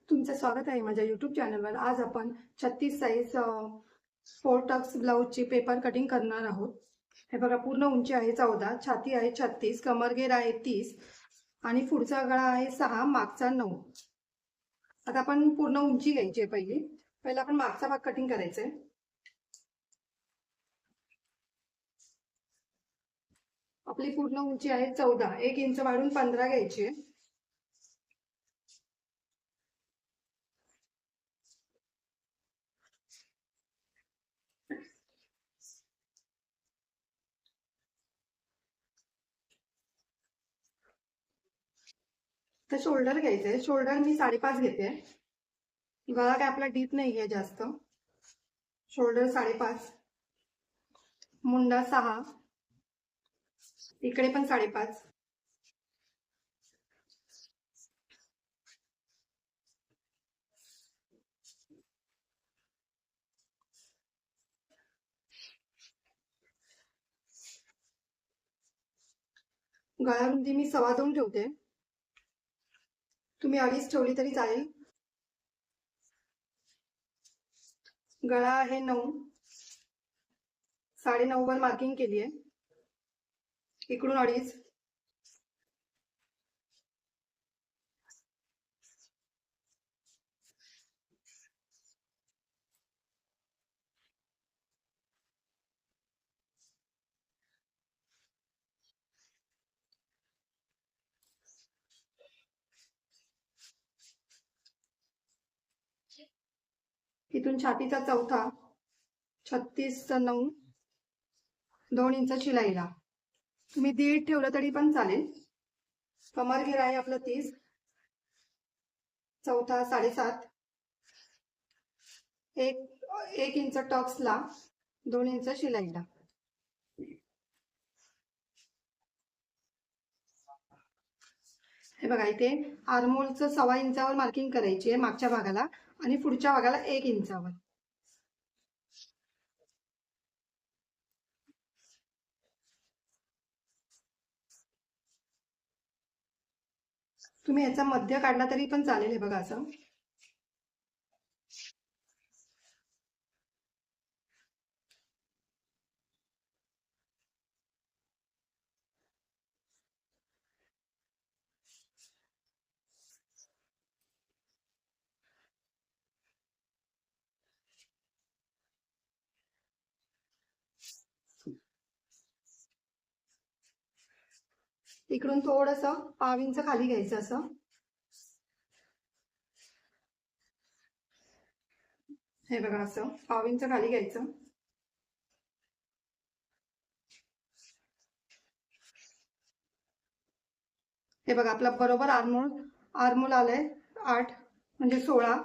तुमचं स्वागत आहे माझ्या यूट्यूब चॅनलवर. आज आपण 36 साईज फोर टक्स ब्लाऊजची पेपर कटिंग करणार आहोत. हे बघा, पूर्ण उंची आहे 14, छाती आहे 36, कमरघेर आहे 30 आणि पुढचा गळा आहे 6, मागचा 9. आता आपण पूर्ण उंची घ्यायची आहे. पहिला आपण मागचा भाग कटिंग करायचा आहे. आपली पूर्ण उंची आहे 14, 1 इंच वाढून 15 घ्यायची आहे. तर शोल्डर घ्यायचे आहे. शोल्डर मी 5.5 घेते. गळा काय आपला डीप नाही आहे जास्त. शोल्डर 5.5, मुंडा 6, इकडे पण 5.5. गळा रुंदी मी 2.25 ठेवते. तुम्ही 2.5 ठेवली तरी चालेल. गळा आहे 9, 9.5 वर मार्किंग केली आहे. इकडून 2.5. इथून छातीचा चौथा, 36चा 9, 2 इंच शिलाईला. तुम्ही 1.5 ठेवलं तरी पण चालेल. कमरघेर आहे आपलं 30, चौथा 7.5, 1 इंच टक्सला, 2 इंच शिलाईला. हे बघा, इथे आर्मोलचं 1.25 इंचावर मार्किंग करायची आहे मागच्या भागाला आणि पुढच्या भागाला 1 इंचावर. तुम्ही याचा मध्य काढला तरी पण चालेल. हे बघा, असं. इकडून थोडंसं 1/2 इंच खाली घ्यायचं असं. हे बघा, असं 1/2 इंच खाली घ्यायचं. हे बघा, आपला बरोबर आर्मोल आलंय 8, म्हणजे 16.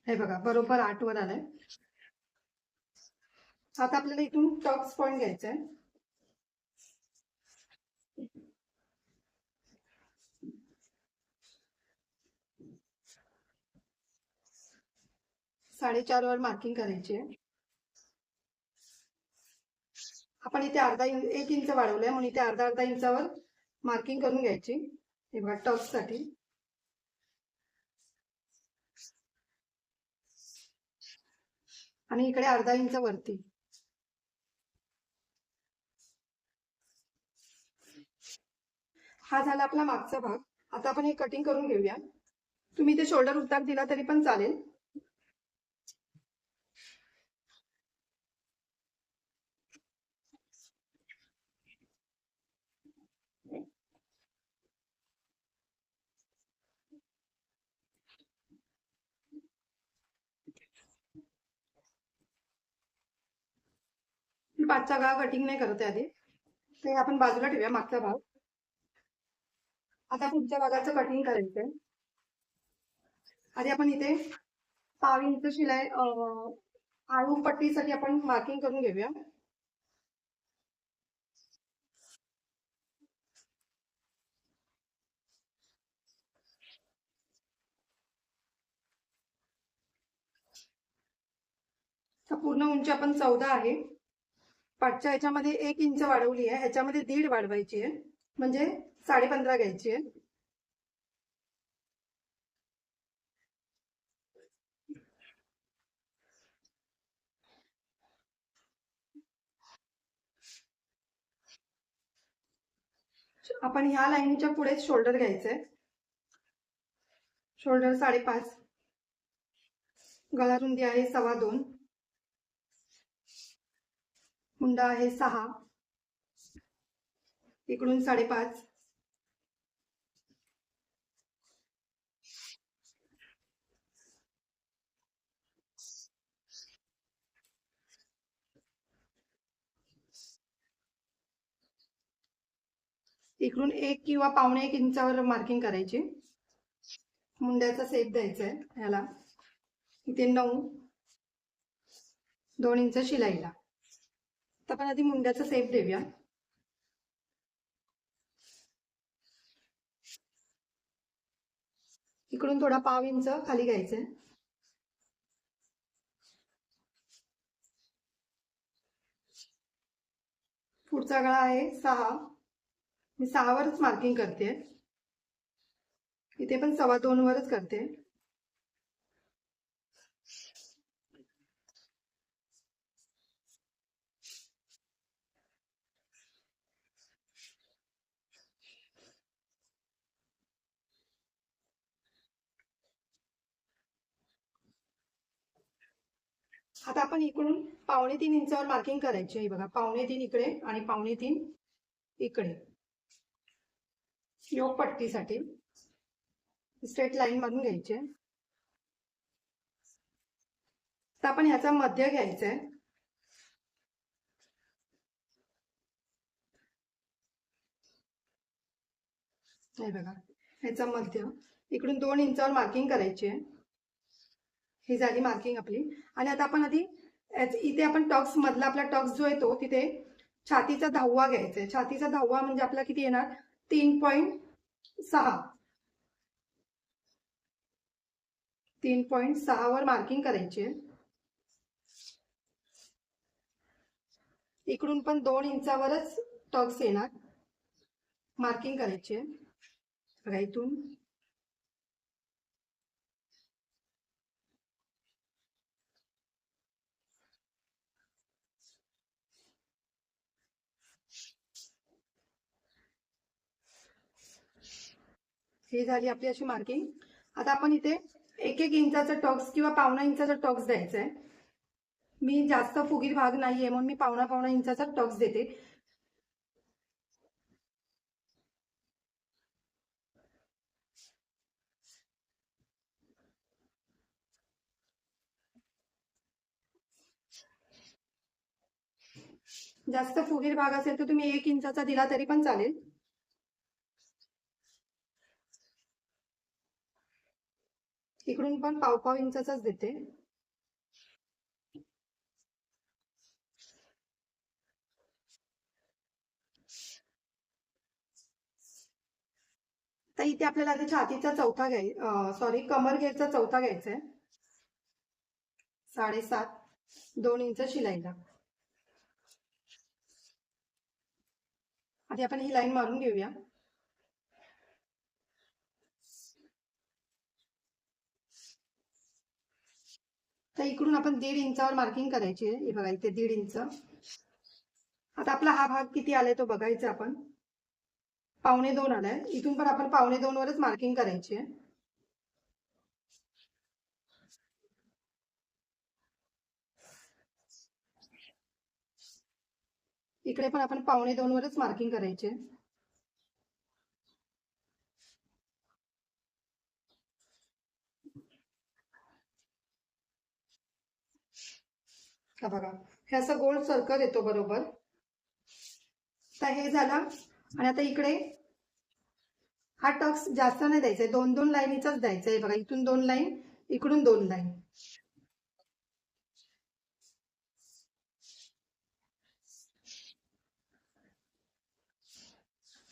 हे बघा, बरोबर 8 वर आलंय. आता आपल्याला इथून टक्स पॉइंट घ्यायचा आहे. साडेचार वर मार्किंग करायची आहे. आपण इथे 1 इंच वाढवलंय म्हणून इथे अर्धा इंचावर मार्किंग करून घ्यायची. हे बघा, टक्स साठी. आणि इकडे अर्धा इंच वरती. हा झाला आपला मागचा भाग. आता आपण हे कटिंग करून घेऊया. तुम्ही ते शोल्डर उतार दिला तरी पण चालेल. पाचचा गळा कटिंग नाही करत आधी, ते आपण बाजूला ठेवूया मागचा भाग. आता पुढच्या भागाचं कटिंग करायचंय. आधी आपण इथे 1/2 इंच शिलाई आळू पट्टीसाठी आपण मार्किंग करून घेऊया. पूर्ण उंची आपण 14 आहे. पाठच्या ह्याच्यामध्ये 1 इंच वाढवली आहे, ह्याच्यामध्ये 1.5 वाढवायची आहे, म्हणजे 15.5 घ्यायची आहे. आपण ह्या लाईनच्या पुढेच शोल्डर घ्यायचंय. शोल्डर 5.5, गळा रुंदी आहे 2.25, मुंडा आहे 6, इकडून 5.5, इकडून 1 किंवा 1.25 इंचावर मार्किंग करायची. मुंड्याचा सेप द्यायचा आहे ह्याला. इथे 9, 2 इंच शिलाईला. तर आपण आधी मुंड्याचा सेप देऊया. इकडून थोडा 1/2 इंच खाली घ्यायचंय. पुढचा गळा आहे 6, मी 6 वरच मार्किंग करते. इथे पण 2.25 वरच करते. आता आपण इकडून 2.25 इंचावर मार्किंग करायची आहे. बघा, 2.25 इकडे आणि 2.25 इकडे. योग पट्टीसाठी स्ट्रेट लाईन मारून घ्यायची आहे. तर आपण ह्याचा मध्य घ्यायचा आहे. हे बघा, ह्याचा मध्य इकडून 2 इंचावर मार्किंग करायची आहे. ही झाली मार्किंग आपली. आणि आता आपण आधी इथे आपण टक्स मधला आपला टक्स जो आहे तो तिथे छातीचा 10वा घ्यायचा आहे. छातीचा 10वा म्हणजे आपला किती येणार? 3.6. 3.6 वर मार्किंग करायची आहे. इकडून पण 2 इंचावरच टक्स येणार, मार्किंग करायची आहे. बघा, इथून ही झाली आपली अशी मार्किंग. आता आपण इथे 1-1 इंचाचा टक्स किंवा 1.25 इंचाचा टक्स द्यायचा आहे. मी जास्त फुगीर भाग नाहीये म्हणून मी 1.25 इंचाचा टक्स देते. जास्त फुगीर भाग असेल तर तुम्ही 1 इंचाचा दिला तरी पण चालेल. इकडून पण 1.25 इंचाचाच देते. तर इथे आपल्याला आधी छातीचा चौथा कमर घेरचा चौथा घ्यायचा आहे. 7.5, 2 इंच शिलाईला. आधी आपण ही लाईन मारून घेऊया. तर इकडून आपण 1.5 इंचावर मार्किंग करायची आहे. हे बघा, इथे 1.5 इंच. आता आपला हा भाग किती आलाय तो बघायचा आपण. 1.25 आलाय. इथून पण आपण 1.25 वरच मार्किंग करायची आहे. इकडे पण आपण 1.25 वरच मार्किंग करायचे. हा बघा, हे असं गोल सर्कल येतो बरोबर. तर हे झालं. आणि आता इकडे हा टक्स जास्त नाही द्यायचा, 2-2 लाईनीचाच द्यायचा आहे. बघा, इथून 2 लाईन, इकडून 2 लाईन.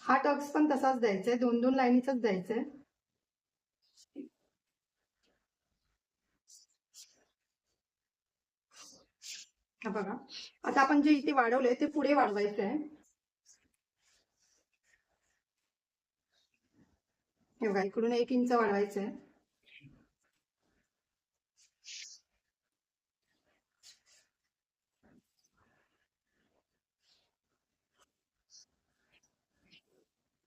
हा टक्स पण तसाच द्यायचा आहे, 2-2 लाईनीचाच द्यायचा आहे. हा बघा, आता आपण जे इथे वाढवलंय ते पुढे वाढवायचं आहे. हे बघा, इकडून 1 इंच वाढवायचं आहे.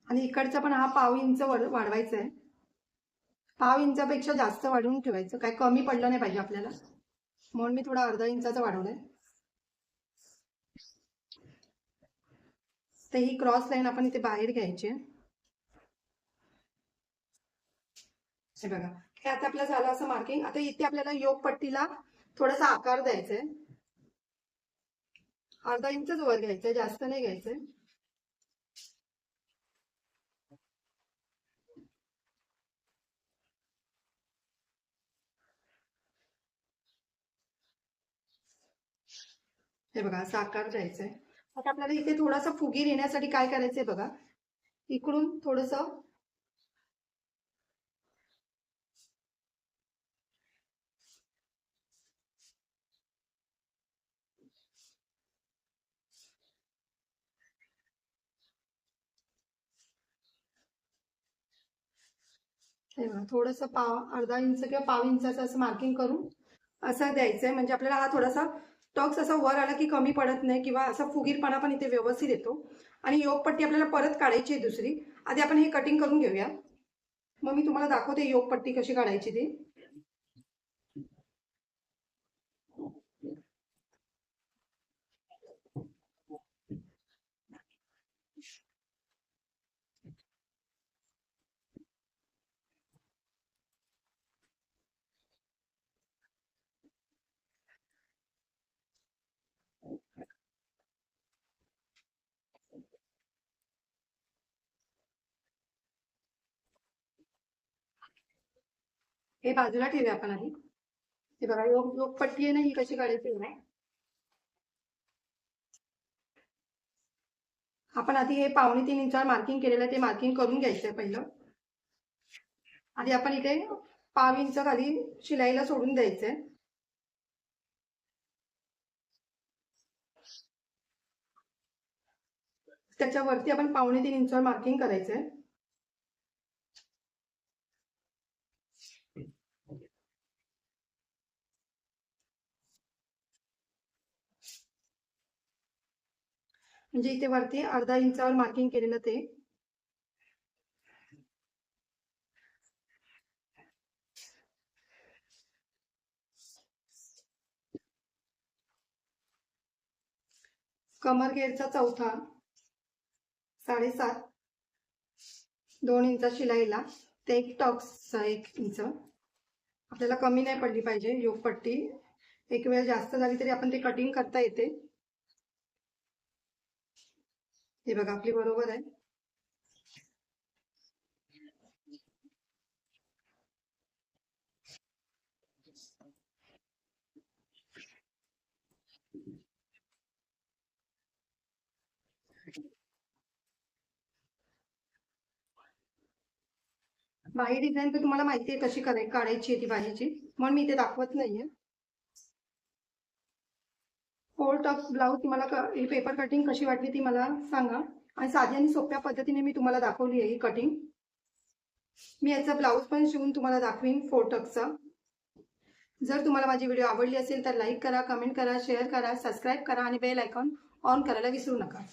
आणि इकडचा पण हा पाव इंच वाढवायचा आहे. पाव इंचापेक्षा जास्त वाढवून ठेवायचं, काय कमी पडलं नाही पाहिजे आपल्याला, म्हणून मी थोडा अर्धा इंचाचा वाढवलाय. तर ही क्रॉस लाईन आपण इथे बाहेर घ्यायची. हे बघा, हे आता आपलं झालं असं मार्किंग. आता इथे आपल्याला योग पट्टीला थोडासा आकार द्यायचा आहे. अर्धा इंचच वर घ्यायचंय, जास्त नाही घ्यायचंय. हे बघा, असा आकार द्यायचा आहे. आता आपल्याला इथे थोडासा फुगीर येण्यासाठी काय करायचंय बघा, इकडून थोडस थोडस अर्धा इंच किंवा पाव इंचाचं असं मार्किंग करून असं द्यायचंय. म्हणजे आपल्याला हा थोडासा टक्स असा वर आला की कमी पडत नाही, किंवा असा फुगीरपणा पण इथे व्यवस्थित येतो. आणि योगपट्टी आपल्याला परत काढायची आहे दुसरी. आधी आपण हे कटिंग करून घेऊया, मग मी तुम्हाला दाखवते योगपट्टी कशी काढायची ती. हे बाजूला ठेवूया आपण आधी. हे बघा, योगपट्टी आहे ना, ही कशी काढायची ना, आपण आधी हे 2.25 इंचावर मार्किंग केलेलं आहे ते मार्किंग करून घ्यायचंय पहिलं. आधी आपण इथे पाव इंच खाली शिलाईला सोडून द्यायचंय. त्याच्यावरती आपण 2.25 इंचावर मार्किंग करायचंय. म्हणजे इथे वरती अर्धा इंचावर मार्किंग केलेलं ते. कमर घेरचा चौथा 7.5 2 इंच शिलाईला, ते एक टक्सचा 1 इंच. आपल्याला कमी नाही पडली पाहिजे योगपट्टी. एक वेळ जास्त झाली तरी आपण ते कटिंग करता येते. हे बघा, आपली बरोबर आहे. बाही डिझाईन तर तुम्हाला माहिती आहे कशी काढायची आहे ती बाहीची, म्हणून मी इथे दाखवत नाहीये. फोर टक्स ब्लाऊज तुम्हाला ही पेपर कटिंग कशी वाटली ती मला सांगा. आणि साधी आणि सोप्या पद्धतीने मी तुम्हाला दाखवली आहे ही कटिंग. मी याचा ब्लाऊज पण शिवून तुम्हाला दाखवीन 4 टक्सचा. जर तुम्हाला माझी व्हिडिओ आवडली असेल तर लाईक करा, कमेंट करा, शेअर करा, सबस्क्राईब करा आणि बेल आयकॉन ऑन करायला विसरू नका.